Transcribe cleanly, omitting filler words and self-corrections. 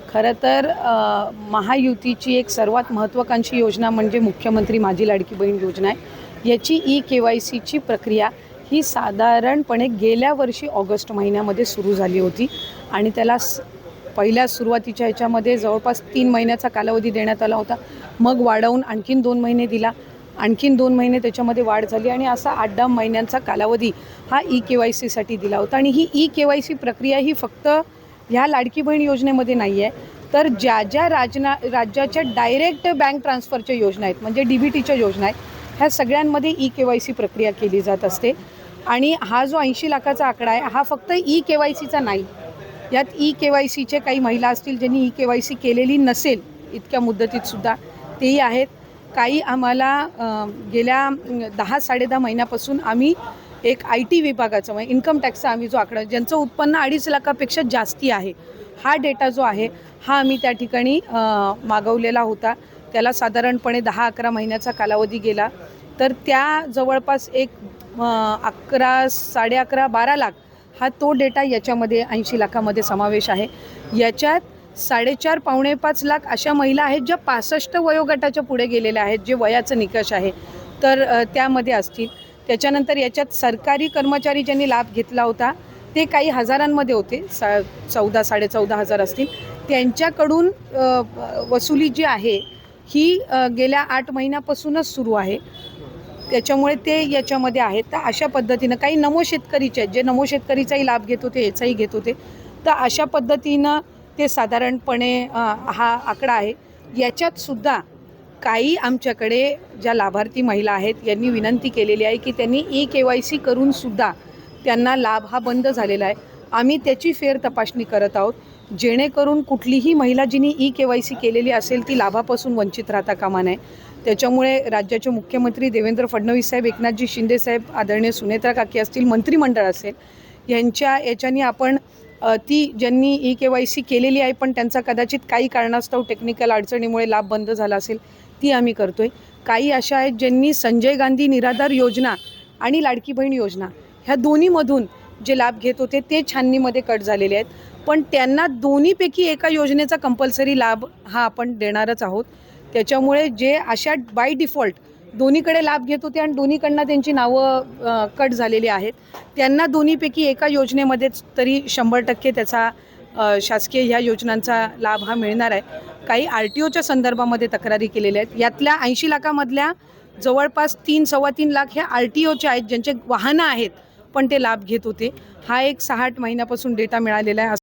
खरं तर महायुतीची एक सर्वात महत्त्वाकांक्षी योजना म्हणजे मुख्यमंत्री माझी लाडकी बहीण योजना आहे। याची ई-KYCची प्रक्रिया ही साधारणपणे गेल्या वर्षी ऑगस्ट महिन्यामध्ये सुरू झाली होती आणि त्याला पहिल्या सुरुवातीच्या ह्याच्यामध्ये जवळपास 3 महिन्याचा कालावधी देण्यात आला होता। मग वाढवून आणखीन 2 महिने दिला, आणखीन 2 महिने त्याच्यामध्ये वाढ झाली आणि असा 8-10 महिन्यांचा कालावधी हा ई-KYCसाठी दिला होता। आणि ही ई-KYC प्रक्रिया ही फक्त ह्या लाडकी बहीण योजनेमध्ये नाही आहे, तर ज्या राज्याच्या डायरेक्ट बँक ट्रान्सफरच्या योजना आहेत म्हणजे DBTच्या योजना आहेत, ह्या सगळ्यांमध्ये ई-KYC प्रक्रिया केली जात असते। आणि हा जो 80 लाखाचा आकडा आहे हा फक्त ई-KYCचा नाही, यात ई-KYCचे काही महिला असतील ज्यांनी ई-KYC केलेली नसेल इतक्या मुदतीतसुद्धा तेही आहेत। काही आम्हाला गेल्या 10-10.5 महिन्यापासून आम्ही एक IT विभागाचं म्हणजे इन्कम टॅक्सचा आम्ही जो आकडा ज्यांचं उत्पन्न 2.5 लाखापेक्षा जास्ती आहे हा डेटा जो आहे हा आम्ही त्या ठिकाणी मागवलेला होता। त्याला साधारणपणे 10-11 महिन्याचा कालावधी गेला, तर त्या जवळपास एक 11, 11.5, 12 लाख हा तो डेटा याच्यामध्ये 80 लाखामध्ये समावेश आहे। याच्यात 4.5 पावणे 5 लाख अशा महिला आहेत ज्या 65 वयोगटाच्या पुढे गेलेल्या आहेत, जे वयाचं निकष आहे तर त्यामध्ये असतील। त्याच्यानंतर याच्यात सरकारी कर्मचारी ज्यांनी लाभ घेतला होता ते काही हजारांमध्ये होते, 14-14.5 हजार असतील। त्यांच्याकडून वसुली जी आहे ही गेल्या 8 महिन्यापासूनच सुरू आहे, त्याच्यामुळे ते याच्यामध्ये आहेत। तर अशा पद्धतीनं काही नमो शेतकरीचे आहेत जे नमो शेतकरीचाही लाभ घेत होते, याचाही घेत होते, तर अशा पद्धतीनं ते साधारणपणे हा आकडा आहे। याच्यातसुद्धा काही आमच्याकडे ज्या लाभार्थी महिला आहेत यांनी विनंती केलेली आहे की त्यांनी ई-KYC करूनसुद्धा त्यांना लाभ हा बंद झालेला आहे। आम्ही त्याची फेर तपासणी करत आहोत, जेणेकरून कुठलीही महिला जिने ई-KYC केलेली असेल ती लाभापासून वंचित राहता कामा नये। त्याच्यामुळे राज्याचे मुख्यमंत्री देवेंद्र फडणवीस साहेब, एकनाथजी शिंदे साहेब, आदरणीय सुनेत्रा काकी असतील, मंत्रिमंडळ असेल, याच्यानी आपण ती ज्यांनी ई-KYC केलेली आहे पण त्यांचा कदाचित काही कारणास्तव टेक्निकल अडचणीमुळे लाभ बंद झाला असेल ती आम्ही करतोय। काही अशा आहेत ज्यांनी संजय गांधी निराधार योजना आणि लाडकी बहीण योजना ह्या दोन्हीमधून जे लाभ घेत होते ते छाननीमध्ये कट झालेले आहेत, पण त्यांना दोन्हीपैकी एका योजनेचा कंपल्सरी लाभ हा आपण देणारच आहोत। त्याच्यामुळे जे अशा बाय डिफॉल्ट दोन्हीकडे लाभ घेत होते आणि दोन्हीकडनं त्यांची नावं कट झालेली आहेत, त्यांना दोन्हीपैकी एका योजनेमध्येच तरी 100% त्याचा शासकीय ह्या योजनांचा लाभ हा मिळणार आहे। काही RTOच्या संदर्भामध्ये तक्रारी केलेल्या आहेत, यातल्या 80 लाखामधल्या जवळपास 3-3.25 लाख ह्या RTOच्या आहेत ज्यांचे वाहनं आहेत पण ते लाभ घेत होते। हा एक 6-8 महिन्यापासून डेटा मिळालेला आहे।